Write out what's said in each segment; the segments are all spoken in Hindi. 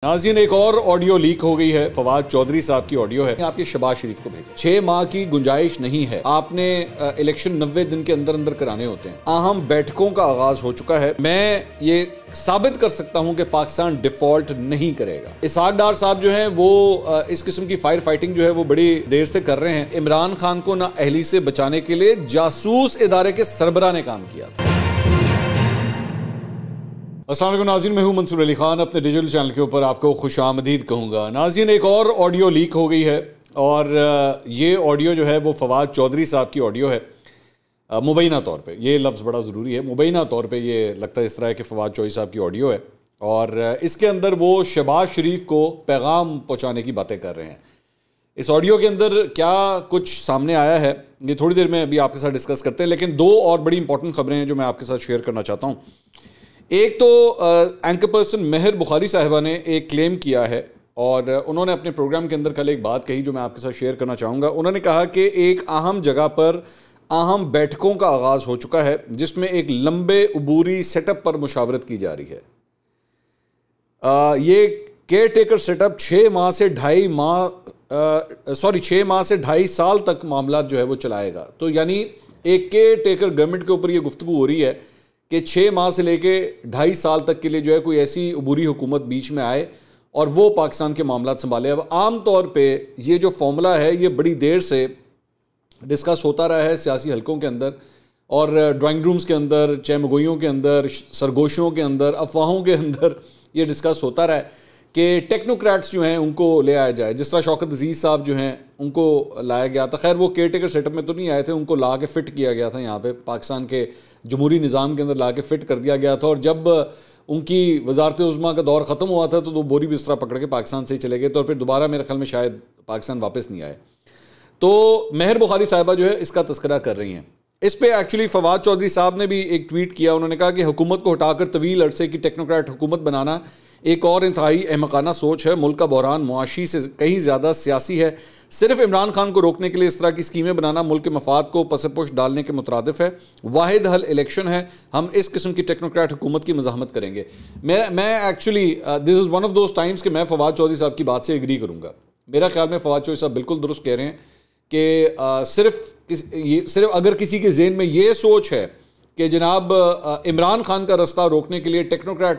नाज़रीन, एक और ऑडियो लीक हो गई है। फवाद चौधरी साहब की ऑडियो है। आपके शहबाज शरीफ को भेजा। 6 माह की गुंजाइश नहीं है, आपने इलेक्शन 90 दिन के अंदर अंदर कराने होते हैं। अहम बैठकों का आगाज हो चुका है। मैं ये साबित कर सकता हूं कि पाकिस्तान डिफॉल्ट नहीं करेगा। इसहाक डार साहब जो हैं वो इस किस्म की फायर फाइटिंग जो है वो बड़ी देर से कर रहे हैं। इमरान खान को नाअहली से बचाने के लिए जासूस इदारे के सरबराह ने काम किया था। अस्सलाम वालेकुम नाज़रीन, मैं हूं मंसूर अली खान। अपने डिजिटल चैनल के ऊपर आपको खुशामदीद कहूँगा। नाज़रीन, एक और ऑडियो लीक हो गई है और ये ऑडियो जो है वो फवाद चौधरी साहब की ऑडियो है। मुबैना तौर पे ये लफ्ज़ बड़ा ज़रूरी है। मुबैना तौर पे ये लगता है इस तरह है कि फवाद चौधरी साहब की ऑडियो है और इसके अंदर वो शहबाज शरीफ को पैगाम पहुँचाने की बातें कर रहे हैं। इस ऑडियो के अंदर क्या कुछ सामने आया है ये थोड़ी देर में अभी आपके साथ डिस्कस करते हैं, लेकिन दो और बड़ी इंपॉर्टेंट खबरें हैं जो मैं आपके साथ शेयर करना चाहता हूँ। एक तो एंकर पर्सन मेहर बुखारी साहिबा ने एक क्लेम किया है और उन्होंने अपने प्रोग्राम के अंदर कल एक बात कही जो मैं आपके साथ शेयर करना चाहूँगा। उन्होंने कहा कि एक अहम जगह पर अहम बैठकों का आगाज़ हो चुका है जिसमें एक लंबे अबूरी सेटअप पर मुशावरत की जा रही है। ये केयर टेकर सेटअप 6 माह से 2.5 साल तक मामला जो है वो चलाएगा। तो यानी एक केयर टेकर गवर्नमेंट के ऊपर ये गुफ्तगू हो रही है कि 6 माह से लेके 2.5 साल तक के लिए जो है कोई ऐसी अबूरी हुकूमत बीच में आए और वो पाकिस्तान के मामला संभाले। अब आम तौर पे ये जो फॉर्मूला है ये बड़ी देर से डिस्कस होता रहा है सियासी हलकों के अंदर और ड्राइंग रूम्स के अंदर, चहमगोइयों के अंदर, सरगोशियों के अंदर, अफवाहों के अंदर ये डिस्कस होता रहा है कि टेक्नोक्रेट्स जो हैं उनको ले आया जाए। जिस तरह शौकत अजीज़ साहब जो हैं उनको लाया गया था। खैर वो केयर टेकर सेटअप में तो नहीं आए थे, उनको ला के फ़िट किया गया था यहाँ पे पाकिस्तान के जमहूरी निज़ाम के अंदर ला के फ़िट कर दिया गया था। और जब उनकी वजारत उज़्मा का दौर ख़त्म हुआ था तो वो बोरी बिस्तरा पकड़ के पाकिस्तान से ही चले गए थे और फिर दोबारा मेरे ख्याल में शायद पाकिस्तान वापस नहीं आए। तो मेहर बुखारी साहिबा जो है इसका तस्करा कर रही हैं। इस पर एक्चुअली फवाद चौधरी साहब ने भी एक ट्वीट किया। उन्होंने कहा कि हुकूमत को हटाकर तवील अरसे की टेक्नोक्रेट हुकूमत बनाना एक और इंतहाई अहमकाना सोच है। मुल्क का बहरान मुआशी से कहीं ज़्यादा सियासी है। सिर्फ इमरान खान को रोकने के लिए इस तरह की स्कीमें बनाना मुल्क के मफाद को पसपुश डालने के मुतरादिफ है। वाहिद हल इलेक्शन है। हम इस किस्म की टेक्नोक्रेट हुकूमत की मज़ाहमत करेंगे। मैं actually this is one of those times कि मैं फवाद चौधरी साहब की बात से एग्री करूँगा। मेरा ख्याल में फवाद चौधरी साहब बिल्कुल दुरुस्त कह रहे हैं कि सिर्फ अगर किसी के ज़हन में ये सोच है कि जनाब इमरान खान का रास्ता रोकने के लिए टेक्नोक्रेट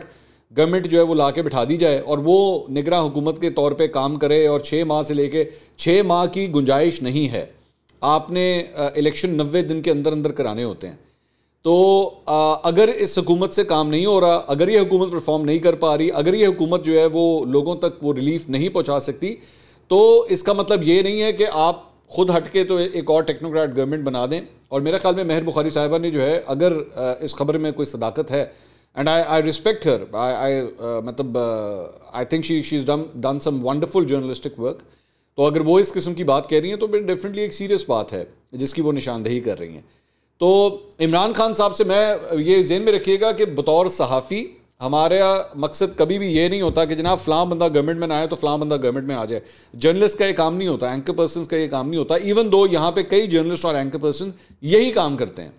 गवर्नमेंट जो है वो ला के बिठा दी जाए और वो निगरां हुकूमत के तौर पे काम करे और 6 माह से लेके 6 माह की गुंजाइश नहीं है, आपने इलेक्शन 90 दिन के अंदर अंदर कराने होते हैं। तो अगर इस हुकूमत से काम नहीं हो रहा, अगर ये हुकूमत परफॉर्म नहीं कर पा रही, अगर ये हुकूमत जो है वो लोगों तक वो रिलीफ नहीं पहुँचा सकती, तो इसका मतलब ये नहीं है कि आप खुद हट के तो एक और टेक्नोक्रेट गवर्नमेंट बना दें। और मेरा ख्याल में मेहर बुखारी साहिबा ने जो है अगर इस खबर में कोई सदाकत है and I respect her. I think she's done some wonderful journalistic work. तो अगर वो इस किस्म की बात कह रही हैं तो फिर डेफिनेटली एक सीरियस बात है जिसकी वो निशानदेही कर रही हैं। तो इमरान खान साहब से मैं ये ज़हन में रखिएगा कि बतौर सहाफ़ी हमारा मकसद कभी भी ये नहीं होता कि जनाब फ़लाँ बंदा गवर्नमेंट में ना आए तो फ़लाँ बंदा गवर्नमेंट में आ जाए। जर्नलिस्ट का ये काम नहीं होता, एंकर पर्सन का ये काम नहीं होता। इवन दो यहाँ पे कई जर्नलिस्ट और एंकर पर्सन यही काम करते हैं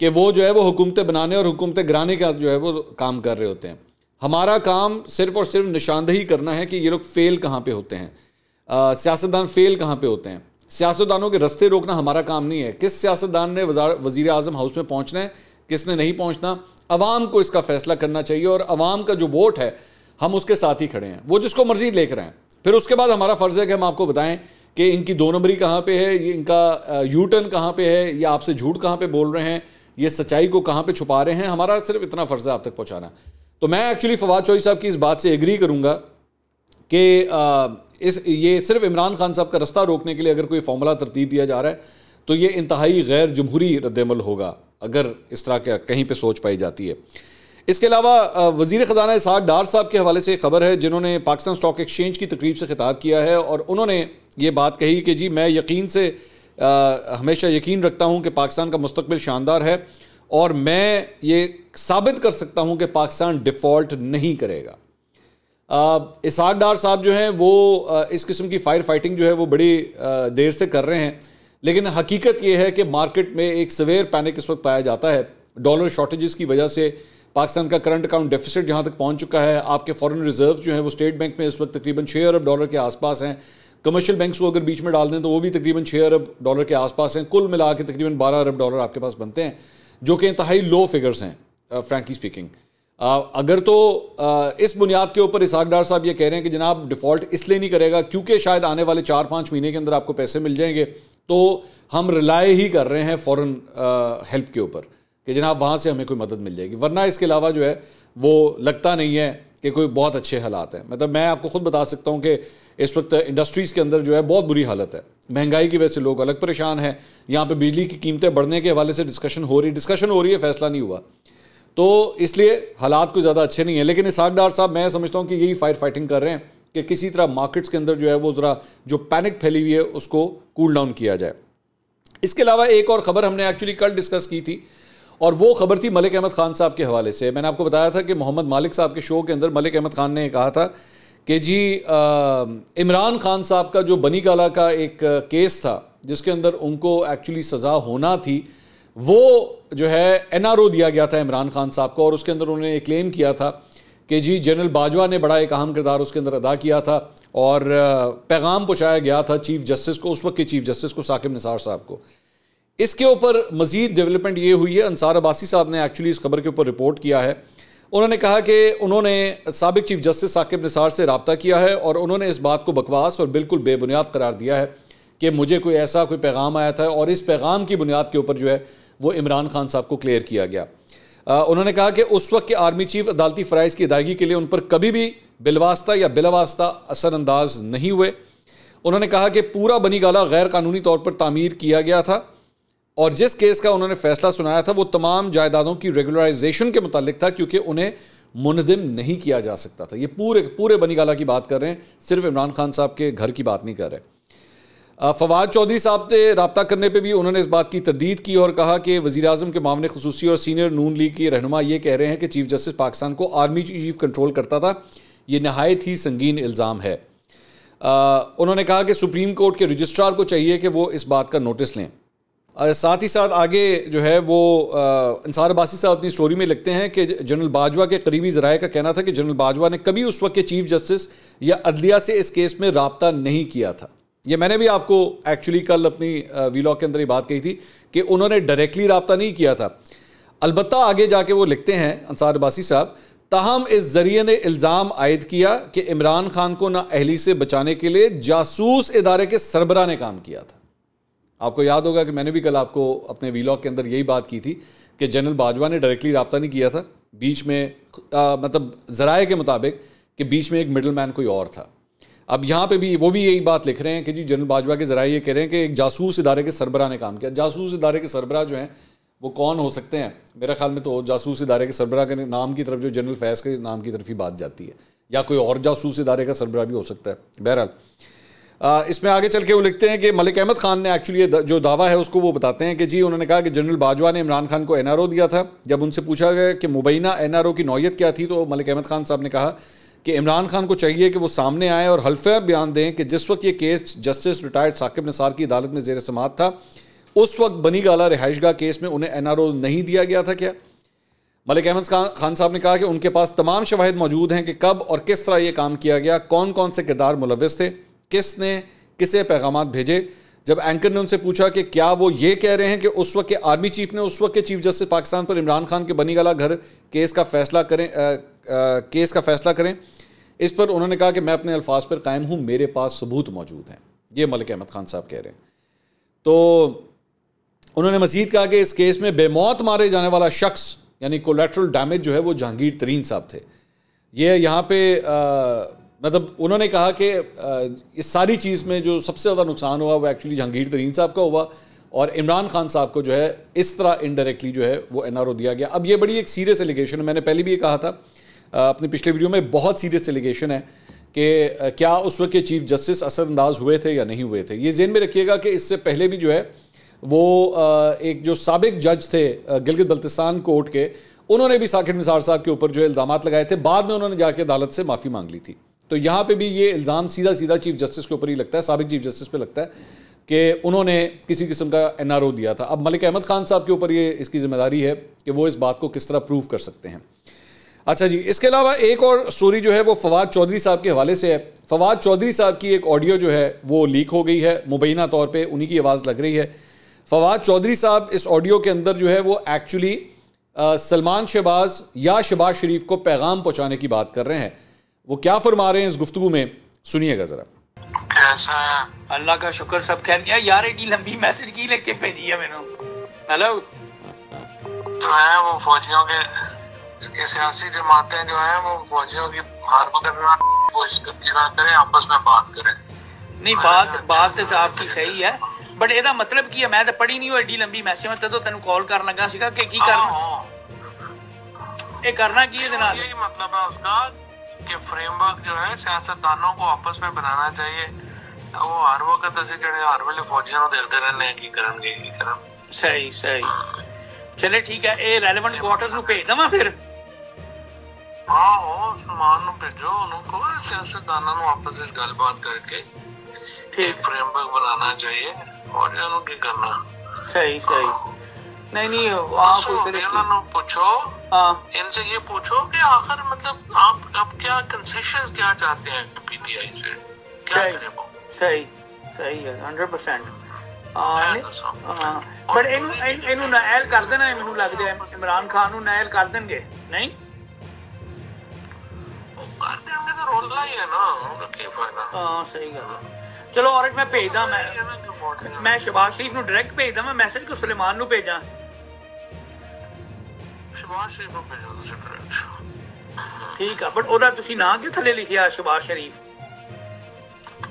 कि वो जो है वो हुकूमतें बनाने और हुकूमतें गिराने का जो है वो काम कर रहे होते हैं। हमारा काम सिर्फ और सिर्फ निशानदेही करना है कि ये लोग फेल कहाँ पे होते हैं, सियासतदान फेल कहाँ पे होते हैं। सियासतदानों के रास्ते रोकना हमारा काम नहीं है। किस सियासतदान ने वज़ीर आज़म हाउस में पहुँचना है, किसने नहीं पहुँचना, अवाम को इसका फैसला करना चाहिए और अवाम का जो वोट है हम उसके साथ ही खड़े हैं। वो जिसको मर्जी लेकर आएँ। फिर उसके बाद हमारा फ़र्ज़ है कि हम आपको बताएँ कि इनकी 2 नंबरी कहाँ पर है, ये इनका यू टर्न कहाँ पर है, ये आपसे झूठ कहाँ पर बोल रहे हैं, ये सच्चाई को कहाँ पे छुपा रहे हैं। हमारा सिर्फ इतना फ़र्ज़ है आप तक पहुँचाना। तो मैं एक्चुअली फवाद चौधरी साहब की इस बात से एग्री करूँगा कि ये सिर्फ इमरान खान साहब का रास्ता रोकने के लिए अगर कोई फॉर्मूला तरतीब दिया जा रहा है तो ये इंतहाई गैर जमहूरी रद्दअमल होगा अगर इस तरह का कहीं पर सोच पाई जाती है। इसके अलावा वज़ीर ख़जाना इसहाक डार साहब के हवाले से खबर है जिन्होंने पाकिस्तान स्टॉक एक्सचेंज की तकरीब से खिताब किया है और उन्होंने ये बात कही कि जी मैं हमेशा यकीन रखता हूँ कि पाकिस्तान का मुस्तकबिल शानदार है और मैं ये साबित कर सकता हूँ कि पाकिस्तान डिफ़ॉल्ट नहीं करेगा। इसहाक डार साहब जो हैं वो इस किस्म की फायर फाइटिंग जो है वो बड़ी देर से कर रहे हैं, लेकिन हकीकत ये है कि मार्केट में एक सवेयर पैनिक इस वक्त पाया जाता है। डॉलर शॉर्टेजेस की वजह से पाकिस्तान का करंट अकाउंट डेफिसिट जहाँ तक पहुँच चुका है, आपके फॉरेन रिजर्व जो है वो स्टेट बैंक में इस वक्त तकरीबन 6 अरब डॉलर के आसपास हैं। कमर्शियल बैंक्स को अगर बीच में डाल दें तो वो भी तकरीबन 6 अरब डॉलर के आसपास हैं। कुल मिला के तकरीबन 12 अरब डॉलर आपके पास बनते हैं, जो कि इंतहाई लो फिगर्स हैं फ्रैंकली स्पीकिंग। अगर तो इस बुनियाद के ऊपर इसहाक डार साहब ये कह रहे हैं कि जनाब डिफ़ॉल्ट इसलिए नहीं करेगा क्योंकि शायद आने वाले 4-5 महीने के अंदर आपको पैसे मिल जाएंगे, तो हम रिलाय ही कर रहे हैं फ़ॉरेन हेल्प के ऊपर कि जनाब वहाँ से हमें कोई मदद मिल जाएगी, वरना इसके अलावा जो है वो लगता नहीं है कि कोई बहुत अच्छे हालात हैं। मतलब मैं आपको खुद बता सकता हूँ कि इस वक्त इंडस्ट्रीज़ के अंदर जो है बहुत बुरी हालत है, महंगाई की वजह से लोग अलग परेशान हैं। यहाँ पे बिजली की कीमतें बढ़ने के हवाले से डिस्कशन हो रही है, फैसला नहीं हुआ, तो इसलिए हालात कोई ज़्यादा अच्छे नहीं है। लेकिन इसहाक डार साहब मैं समझता हूँ कि यही फायर फाइटिंग कर रहे हैं कि किसी तरह मार्केट्स के अंदर जो है वो ज़रा जो पैनिक फैली हुई है उसको कूल डाउन किया जाए। इसके अलावा एक और ख़बर हमने एक्चुअली कल डिस्कस की थी, और वो खबर थी मलिक अहमद ख़ान साहब के हवाले से। मैंने आपको बताया था कि मोहम्मद मालिक साहब के शो के अंदर मलिक अहमद ख़ान ने कहा था कि जी इमरान खान साहब का जो बनी गाला का एक केस था जिसके अंदर उनको एक्चुअली सज़ा होना थी, वो जो है NRO दिया गया था इमरान खान साहब को, और उसके अंदर उन्होंने क्लेम किया था कि जी जनरल बाजवा ने बड़ा एक अहम किरदार उसके अंदर अदा किया था, और पैगाम पहुँचाया गया था चीफ जस्टिस को, उस वक्त के चीफ जस्टिस को, साकिब निसार साहब को। इसके ऊपर मज़ीद डेवलपमेंट ये हुई है, अंसार अब्बासी साहब ने एक्चुअली इस खबर के ऊपर रिपोर्ट किया है। उन्होंने कहा कि उन्होंने साबिक चीफ जस्टिस साकिब निसार से रब्ता किया है और उन्होंने इस बात को बकवास और बिल्कुल बेबुनियाद करार दिया है कि मुझे कोई ऐसा कोई पैगाम आया था, और इस पैगाम की बुनियाद के ऊपर जो है वो इमरान खान साहब को क्लियर किया गया। उन्होंने कहा कि उस वक्त के आर्मी चीफ अदालती फ़राइज़ की अदायगी के लिए उन पर कभी भी बिलवास्ता या बिलावास्ता असरअंदाज नहीं हुए। उन्होंने कहा कि पूरा बनी गाला गैर कानूनी तौर पर तामीर किया गया था, और जिस केस का उन्होंने फैसला सुनाया था वो तमाम जायदादों की रेगुलराइजेशन के मुतालिक था, क्योंकि उन्हें मुनज़िम नहीं किया जा सकता था। ये पूरे बनी गाला की बात कर रहे हैं, सिर्फ इमरान खान साहब के घर की बात नहीं कर रहे। फवाद चौधरी साहब से रब्ता करने पे भी उन्होंने इस बात की तरदीद की और कहा कि वज़ीर-ए-आज़म के मामले ख़ुसूसी और सीनियर नून लीग के रहनुमा ये कह रहे हैं कि चीफ जस्टिस पाकिस्तान को आर्मी चीफ कंट्रोल करता था। ये नहायत ही संगीन इल्ज़ाम है। उन्होंने कहा कि सुप्रीम कोर्ट के रजिस्ट्रार को चाहिए कि वो इस बात का नोटिस लें। साथ ही साथ आगे जो है वो अंसार अब्बासी साहब अपनी स्टोरी में लिखते हैं कि जनरल बाजवा के करीबी ज़राए का कहना था कि जनरल बाजवा ने कभी उस वक्त के चीफ जस्टिस या अदलिया से इस केस में रब्ता नहीं किया था। ये मैंने भी आपको एक्चुअली कल अपनी वीलॉग के अंदर ये बात कही थी कि उन्होंने डायरेक्टली रब्ता नहीं किया था। अलबत्ता आगे जाके वो लिखते हैं अंसार अब्बासी साहब, ताहम इस जरिए ने इल्ज़ाम आयद किया कि इमरान खान को नाअहली से बचाने के लिए जासूस इदारे के सरबराह ने काम किया था। आपको याद होगा कि मैंने भी कल आपको अपने वीलॉग के अंदर यही बात की थी कि जनरल बाजवा ने डायरेक्टली रब्ता नहीं किया था, बीच में मतलब ज़राए के मुताबिक कि बीच में एक मिडल मैन कोई और था। अब यहाँ पे भी वो भी यही बात लिख रहे हैं कि जी जनरल बाजवा के ज़राए ये कह रहे हैं कि एक जासूस इदारे के सरबराह ने काम किया। जासूस इदारे के सरबराह जो हैं वो कौन हो सकते हैं? मेरे ख्याल में तो जासूस इदारे के सरबराह के नाम की तरफ जो जनरल फैज़ के नाम की तरफ ही बात जाती है, या कोई और जासूस इदारे का सरबराह भी हो सकता है। बहरहाल इसमें आगे चल के वो लिखते हैं कि मलिक अहमद ख़ान ने एक्चुअली जो दावा है उसको वो बताते हैं कि जी उन्होंने कहा कि जनरल बाजवा ने इमरान खान को NRO दिया था। जब उनसे पूछा गया कि मुबैना NRO की नौयत क्या थी, तो मलिक अहमद ख़ान साहब ने कहा कि इमरान खान को चाहिए कि वो सामने आए और हल्फा बयान दें कि जिस वक्त ये case justice retired Saqib Nisar की अदालत में ज़ेर समाअत था, उस वक्त बनी गाला रिहाइशगाह केस में उन्हें NRO नहीं दिया गया था क्या? मलिक अहमद खान साहब ने कहा कि उनके पास तमाम शवाहिद मौजूद हैं कि कब और किस तरह ये काम किया गया, कौन कौन से किरदार मुलव्वस थे, किसने किसे पैगामात भेजे। जब एंकर ने उनसे पूछा कि क्या वो ये कह रहे हैं कि उस वक्त के आर्मी चीफ ने उस वक्त के चीफ जस्टिस पाकिस्तान पर इमरान खान के बनी गाला घर केस का फैसला करें, इस पर उन्होंने कहा कि मैं अपने अल्फाज पर कायम हूँ, मेरे पास सबूत मौजूद हैं। ये मलिक अहमद खान साहब कह रहे हैं। तो उन्होंने मज़ीद कहा कि इस केस में बेमौत मारे जाने वाला शख्स यानी कोलैटरल डैमेज जो है वो जहांगीर तरीन साहब थे। ये यहाँ पे मतलब उन्होंने कहा कि इस सारी चीज़ में जो सबसे ज़्यादा नुकसान हुआ वो एक्चुअली जहांगीर तरीन साहब का हुआ, और इमरान खान साहब को जो है इस तरह इनडायरेक्टली जो है वो NRO दिया गया। अब ये बड़ी एक सीरियस एलिगेशन है, मैंने पहले भी ये कहा था अपने पिछले वीडियो में, बहुत सीरियस एलिगेशन है कि क्या उस वक्त के चीफ जस्टिस असरअंदाज हुए थे या नहीं हुए थे। ये ज़हन में रखिएगा कि इससे पहले भी जो है वो एक जो साबिक जज थे गिलगित बल्तिस्तान कोर्ट के, उन्होंने भी साकिब निसार साहब के ऊपर जो है इल्ज़ामात लगाए थे, बाद में उन्होंने जाके अदालत से माफ़ी मांग ली थी। तो यहाँ पे भी ये इल्ज़ाम सीधा सीधा चीफ जस्टिस के ऊपर ही लगता है, साबिक चीफ जस्टिस पे लगता है कि उन्होंने किसी किस्म का NRO दिया था। अब मलिक अहमद खान साहब के ऊपर ये इसकी ज़िम्मेदारी है कि वो इस बात को किस तरह प्रूव कर सकते हैं। अच्छा जी, इसके अलावा एक और स्टोरी जो है वो फवाद चौधरी साहब के हवाले से है। फवाद चौधरी साहब की एक ऑडियो जो है वो लीक हो गई है, मुबैना तौर पे उन्हीं की आवाज़ लग रही है। फवाद चौधरी साहब इस ऑडियो के अंदर जो है वो एक्चुअली सलमान शहबाज या शहबाज शरीफ को पैगाम पहुंचाने की बात कर रहे हैं। वो क्या फरमा रहे हैं इस गुफ्तगू में, सुनिएगा ज़रा। कैसा है? अल्लाह का शुक्र, सब खैर। यार एडी लंबी मैसेज की लेके भेजी है मैंने। हेलो, जो है वो फौजियों के सियासी जमातें जो है वो फौजियों की हार पकड़ना कोशिश करती रहा करें, आपस में बात करें। नहीं, बात तो आपकी सही है, बट एदा मतलब की है? मैं तो पढ़ी नहीं हो एडी लंबी मैसेज, मैं तो तेन कॉल कर लगा सीगा कि की करना, ये करना की है। यही मतलब है उसका कि फ्रेमवर्क जो है सियासतदानों को आपस में बनाना चाहिए। वो हर वक्त ऐसे जड़े हर वेले फौजियों देखते रहने की करनगे की करन। सही सही, चले ठीक है। ये रेलेवेंट क्वार्टर्स नु भेज दवा फिर। आहो, सलमान नु भेजो, उनको सियासतदानों नु आपस में गलबात करके एक फ्रेमवर्क बनाना चाहिए और इन्हों की करना। सही सही। नहीं कोई पूछो, इनसे ये पूछो कि आखिर मतलब आप अब क्या कंसेशंस क्या चाहते हैं पीटीआई से, क्या करें वो? सही सही है, 100%। बट इनू नायल कर देना, मैनू लगदा है इमरान खान नु नायल कर देंगे। नहीं कर देंगे तो रोला ही है ना, उनका क्या फायदा। हां सही गल है। चलो और मैं भेजदा, मैं शहबाज शरीफ नु डायरेक्ट भेजदा, मैं मैसेज को सुलेमान नु भेजा। शहबाज शरीफ नु भेजो तुसी डायरेक्ट। ठीक है, बट ओदा तुसी ना क्यों थले लिखिया शहबाज शरीफ?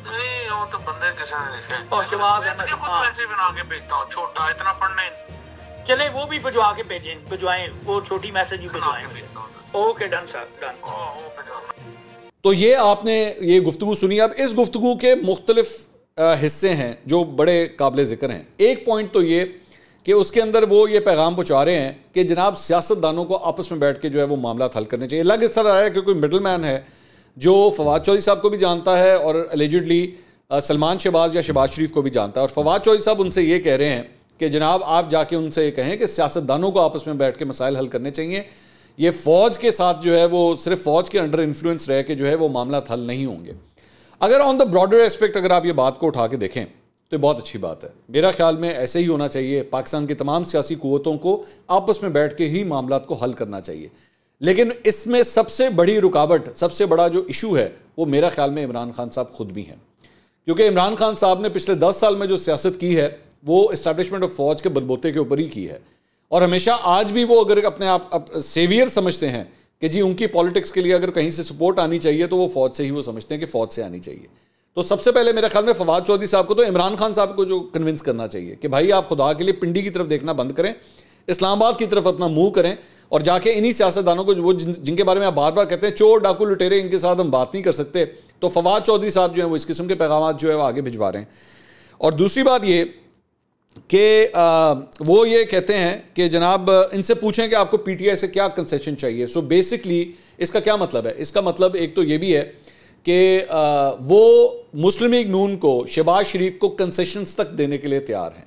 नहीं, वो तो बंदे किसी ने लिखे हैं। और शहबाज मैं खुद वैसे बना के भेजता हूँ, छोटा इतना पढ़ना ही। चले वो भी भिजवा के भिजवाएं, वो छोटी मैसेज भी भिजवाएं। Okay done sir, done. तो ये आपने ये गुफ्तगू सुनी। अब इस गुफ्तगू के मुख्तलिफ हिस्से हैं जो बड़े काबिल ज़िक्र हैं। एक पॉइंट तो ये कि उसके अंदर वो ये पैगाम पहुँचा रहे हैं कि जनाब सियासतदानों को आपस में बैठ के जो है वो मामला हल करने चाहिए। लग इस तरह है कि कोई मिडल मैन है जो फवाद चौधरी साहब को भी जानता है और एलिजिडली सलमान शहबाज या शहबाज शरीफ को भी जानता है, और फवाद चौधरी साहब उनसे ये कह रहे हैं कि जनाब आप जाके उनसे ये कहें कि सियासतदानों को आपस में बैठ के मसाइल हल करने चाहिए। ये फ़ौज के साथ जो है वो सिर्फ फ़ौज के अंडर इन्फ्लुएंस रह के जो है वो मामला हल नहीं होंगे। अगर ऑन द ब्रॉडर एस्पेक्ट अगर आप ये बात को उठा के देखें तो बहुत अच्छी बात है। मेरा ख्याल में ऐसे ही होना चाहिए। पाकिस्तान की तमाम सियासी क़ुव्वतों को आपस में बैठ के ही मामला को हल करना चाहिए। लेकिन इसमें सबसे बड़ी रुकावट, सबसे बड़ा जो इशू है वो मेरा ख्याल में इमरान खान साहब खुद भी हैं, क्योंकि इमरान खान साहब ने पिछले 10 साल में जो सियासत की है वो इस्टेब्लिशमेंट ऑफ फ़ौज के बलबूते के ऊपर ही की है। और हमेशा आज भी वो अगर अपने आप सेवियर समझते हैं कि जी उनकी पॉलिटिक्स के लिए अगर कहीं से सपोर्ट आनी चाहिए तो वो फ़ौज से ही वो समझते हैं कि फ़ौज से आनी चाहिए। तो सबसे पहले मेरे ख्याल में फवाद चौधरी साहब को तो इमरान खान साहब को जो कन्विंस करना चाहिए कि भाई आप खुदा के लिए पिंडी की तरफ देखना बंद करें, इस्लामाबाद की तरफ अपना मुंह करें और जाके इन्हीं सियासतदानों को वो जिनके बारे में आप बार बार कहते हैं चोर डाकू लुटेरे, इनके साथ हम बात नहीं कर सकते, तो फवाद चौधरी साहब जो है वो इस किस्म के पैगाम जो है वो आगे भिजवा रहे हैं। और दूसरी बात ये कि वो ये कहते हैं कि जनाब इनसे पूछें कि आपको पीटीआई से क्या कंसेशन चाहिए। सो बेसिकली इसका क्या मतलब है? इसका मतलब एक तो ये भी है कि वो मुस्लिम लीग नून को, शहबाज शरीफ को कंसेशंस तक देने के लिए तैयार हैं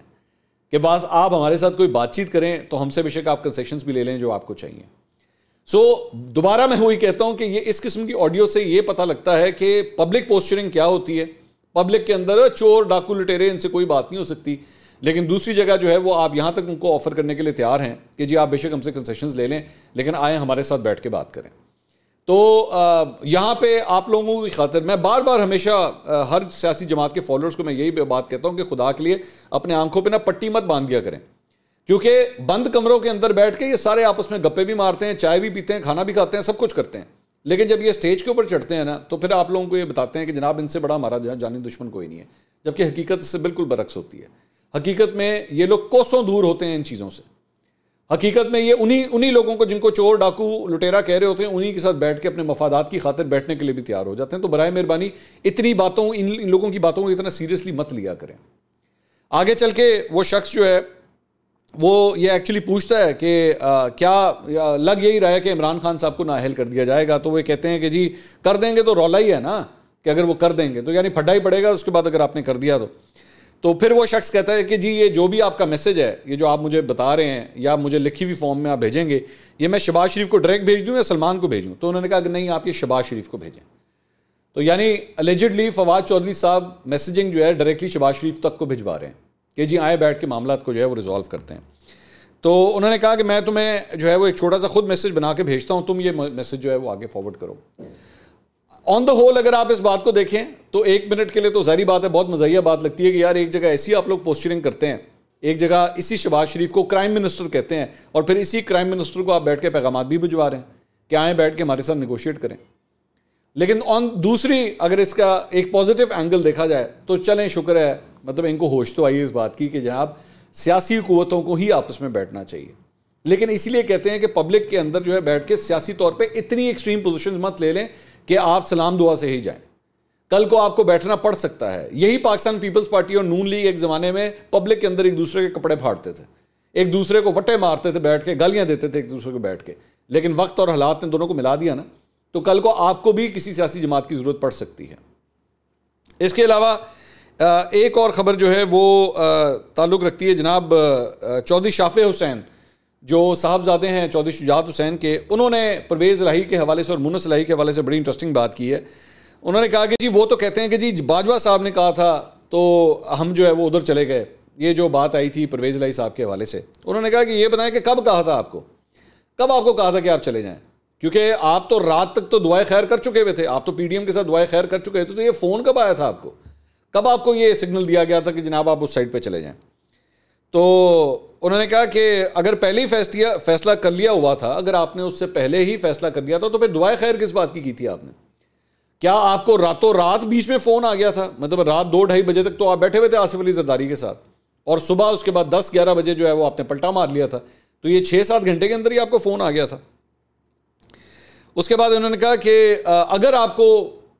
कि बस आप हमारे साथ कोई बातचीत करें तो हमसे बेशक आप कंसेशंस भी ले लें जो आपको चाहिए। सो दोबारा मैं वही कहता हूं कि ये इस किस्म की ऑडियो से ये पता लगता है कि पब्लिक पोस्चरिंग क्या होती है। पब्लिक के अंदर चोर डाकू लुटेरे इनसे कोई बात नहीं हो सकती, लेकिन दूसरी जगह जो है वो आप यहां तक उनको ऑफर करने के लिए तैयार हैं कि जी आप बेशक हमसे कंसेशंस ले लें लेकिन आए हमारे साथ बैठ के बात करें। तो यहाँ पे आप लोगों की खातिर मैं बार बार हमेशा हर सियासी जमात के फॉलोअर्स को मैं यही बात कहता हूँ कि खुदा के लिए अपने आंखों पे ना पट्टी मत बांध दिया करें, क्योंकि बंद कमरों के अंदर बैठ के ये सारे आपस में गप्पे भी मारते हैं, चाय भी पीते हैं, खाना भी खाते हैं, सब कुछ करते हैं, लेकिन जब ये स्टेज के ऊपर चढ़ते हैं ना तो फिर आप लोगों को ये बताते हैं कि जनाब इनसे बड़ा हमारा जानी दुश्मन कोई नहीं है, जबकि हकीकत इससे बिल्कुल बरक्स होती है। हकीकत में ये लोग कोसों दूर होते हैं इन चीज़ों से। हकीकत में ये उन्हीं लोगों को जिनको चोर डाकू लुटेरा कह रहे होते हैं उन्हीं के साथ बैठ के अपने मफादात की खातिर बैठने के लिए भी तैयार हो जाते हैं। तो बराए मेहरबानी इतनी बातों इन लोगों की बातों को इतना सीरियसली मत लिया करें। आगे चल के वो शख्स जो है वो ये एक्चुअली पूछता है कि क्या लग यही रहा है कि इमरान खान साहब को नाअहल कर दिया जाएगा, तो वो कहते हैं कि जी कर देंगे तो रौला ही है ना, कि अगर वो कर देंगे तो यानी फड्डा ही पड़ेगा उसके बाद अगर आपने कर दिया तो फिर वो शख्स कहता है कि जी ये जो भी आपका मैसेज है, ये जो आप मुझे बता रहे हैं या मुझे लिखी हुई फॉर्म में आप भेजेंगे, ये मैं शहबाज शरीफ को डायरेक्ट भेज दूँ या सलमान को भेजूँ? तो उन्होंने कहा कि नहीं, आप ये शहबाज शरीफ को भेजें। तो यानी अलेजिडली फवाद चौधरी साहब मैसेजिंग जो है डायरेक्टली शहबाज शरीफ तक को भिजवा रहे हैं कि जी आए बैठ के मामला को जो है वो रिजॉल्व करते हैं। तो उन्होंने कहा कि मैं तुम्हें जो है वो एक छोटा सा खुद मैसेज बना के भेजता हूँ, तुम ये मैसेज जो है वो आगे फॉरवर्ड करो। ऑन द होल अगर आप इस बात को देखें तो 1 मिनट के लिए तो जाहिर बात है बहुत मज़ाहिया बात लगती है कि यार एक जगह ऐसी आप लोग पोस्चरिंग करते हैं, एक जगह इसी शहबाज शरीफ को क्राइम मिनिस्टर कहते हैं और फिर इसी क्राइम मिनिस्टर को आप बैठ के पैगामात भी भिजवा रहे हैं कि आए बैठ के हमारे साथ निगोशिएट करें। लेकिन ऑन दूसरी अगर इसका एक पॉजिटिव एंगल देखा जाए तो चलें, शुक्र है, मतलब इनको होश तो आई इस बात की कि जनाब सियासी कुव्वतों को ही आपस में बैठना चाहिए। लेकिन इसीलिए कहते हैं कि पब्लिक के अंदर जो है बैठ के सियासी तौर पे इतनी एक्सट्रीम पोजीशंस मत ले लें कि आप सलाम दुआ से ही जाएं। कल को आपको बैठना पड़ सकता है। यही पाकिस्तान पीपल्स पार्टी और नून लीग एक ज़माने में पब्लिक के अंदर एक दूसरे के कपड़े फाड़ते थे, एक दूसरे को वट्टे मारते थे, बैठ के गालियाँ देते थे एक दूसरे को बैठ के। लेकिन वक्त और हालात ने दोनों को मिला दिया ना, तो कल को आपको भी किसी सियासी जमात की ज़रूरत पड़ सकती है। इसके अलावा एक और ख़बर जो है वो ताल्लुक़ रखती है जनाब चौधरी शाफे हुसैन जो साहबजादे हैं चौधरी शुजात हुसैन के। उन्होंने परवेज़ इलाही के हवाले से और मुन्नस इलाही के हवाले से बड़ी इंटरेस्टिंग बात की है। उन्होंने कहा कि जी वो तो कहते हैं कि जी बाजवा साहब ने कहा था तो हम जो है वो उधर चले गए। ये जो बात आई थी परवेज़ इलाही साहब के हवाले से, उन्होंने कहा कि ये बताएं कि कब कहा था आपको, कब आपको कहा था कि आप चले जाएँ? क्योंकि आप तो रात तक तो दुआएं खैर कर चुके हुए थे, आप तो पीडीएम के साथ दुआएं खैर कर चुके थे, तो ये फ़ोन कब आया था आपको, कब आपको ये सिग्नल दिया गया था कि जनाब आप उस साइड पे चले जाएं? तो उन्होंने कहा कि अगर पहले ही फैसला कर लिया हुआ था, अगर आपने उससे पहले ही फैसला कर लिया था तो फिर दुआएं खैर किस बात की थी आपने? क्या आपको रातों रात बीच में फ़ोन आ गया था? मतलब रात 2-2:30 बजे तक तो आप बैठे हुए थे आसिफ अली जरदारी के साथ और सुबह उसके बाद 10-11 बजे जो है वो आपने पलटा मार लिया था, तो ये 6-7 घंटे के अंदर ही आपको फ़ोन आ गया था। उसके बाद उन्होंने कहा कि अगर आपको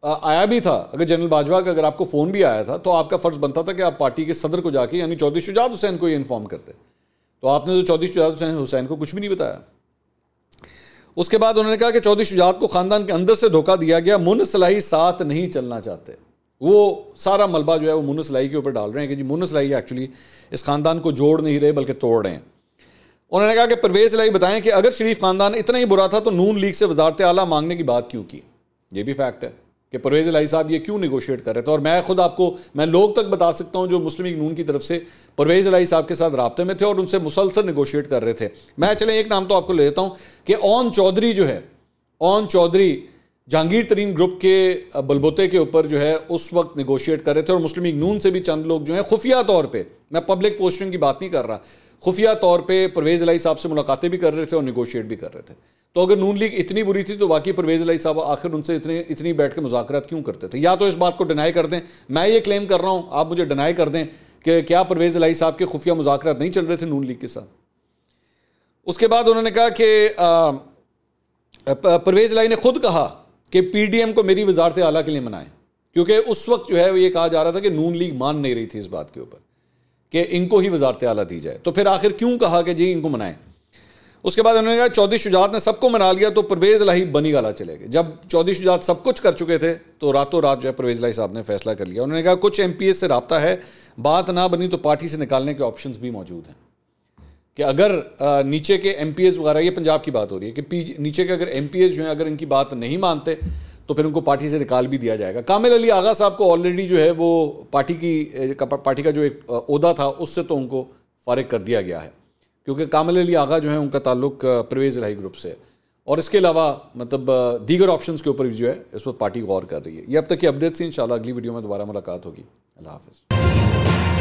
आया भी था, अगर जनरल बाजवा का अगर आपको फ़ोन भी आया था तो आपका फ़र्ज़ बनता था कि आप पार्टी के सदर को जाके यानी चौधरी शुजात हुसैन को ये इन्फॉर्म करते। तो आपने तो चौधरी शुजात हुसैन को कुछ भी नहीं बताया। उसके बाद उन्होंने कहा कि चौधरी शुजात को ख़ानदान के अंदर से धोखा दिया गया, मुन्नस इलाही साथ नहीं चलना चाहते। वो सारा मलबा जो है वो मुन्नस इलाही के ऊपर डाल रहे हैं कि जी मुन्नस इलाही एक्चुअली इस ख़ानदान को जोड़ नहीं रहे बल्कि तोड़ रहे हैं। उन्होंने कहा कि परवेज़ इलाही बताएं कि अगर शरीफ ख़ानदान इतना ही बुरा था तो नून लीग से वज़ारत आला मांगने की बात क्यों की? ये भी फैक्ट है कि परवेज़ इलाही साहब ये क्यों निगोशिएट कर रहे थे। और मैं खुद आपको, मैं लोग तक बता सकता हूँ जो मुस्लिम लीग नून की तरफ से परवेज़ इलाही साहब के साथ राब्ते में थे और उनसे मुसलसल निगोशिएट कर रहे थे। मैं चलें एक नाम तो आपको ले देता हूँ कि ओन चौधरी जो है, ओन चौधरी जहांगीर तरीन ग्रुप के बलबोते के ऊपर जो है उस वक्त निगोशिएट कर रहे थे और मुस्लिम लीग नून से भी चंद लोग जो हैं खुफिया तौर पर, मैं पब्लिक पोस्टिंग की बात नहीं कर रहा, खुफिया तौर पे परवेज़ इलाही साहब से मुलाकातें भी कर रहे थे और निगोशिएट भी कर रहे थे। तो अगर नून लीग इतनी बुरी थी तो वाकई परवेज़ इलाही साहब आखिर उनसे इतनी बैठ के मुज़ाकरात क्यों करते थे? या तो इस बात को डिनाई कर दें, मैं ये क्लेम कर रहा हूँ, आप मुझे डिनाई कर दें कि क्या परवेज़ इलाही साहब के खुफिया मुज़ाकरात नहीं चल रहे थे नून लीग के साथ। उसके बाद उन्होंने कहा कि परवेज़ इलाही ने खुद कहा कि पीडीएम को मेरी वज़ारत आला के लिए मनाएं, क्योंकि उस वक्त जो है वो ये कहा जा रहा था कि नून लीग मान नहीं रही थी इस बात के ऊपर कि इनको ही वज़ारत आला दी जाए। तो फिर आखिर क्यों कहा कि जी इनको मनाएं? उसके बाद उन्होंने कहा चौधरी शुजात ने सबको मना लिया तो परवेज़ इलाही बनी गाला चले गए। जब चौधरी शुजात सब कुछ कर चुके थे तो रातों रात जो है परवेज़ इलाही साहब ने फैसला कर लिया। उन्होंने कहा कुछ एमपीएस से रब्ता है, बात ना बनी तो पार्टी से निकालने के ऑप्शंस भी मौजूद हैं कि अगर नीचे के एमपीएस वगैरह, ये पंजाब की बात हो रही है कि नीचे के अगर एमपीएस जो हैं अगर इनकी बात नहीं मानते तो फिर उनको पार्टी से निकाल भी दिया जाएगा। कामिल अली आगा साहब को ऑलरेडी जो है वो पार्टी का जो एक ओहदा था उससे तो उनको फारिग कर दिया गया है, क्योंकि कामिल अली आगा जो है उनका ताल्लुक परवेज़ इलाही ग्रुप से। और इसके अलावा मतलब दीगर ऑप्शंस के ऊपर भी जो है इस वक्त पार्टी गौर कर रही है। ये अब तक की अपडेट्स थी। इंशाल्लाह अगली वीडियो में दोबारा मुलाकात होगी। अल्लाह हाफ़िज़।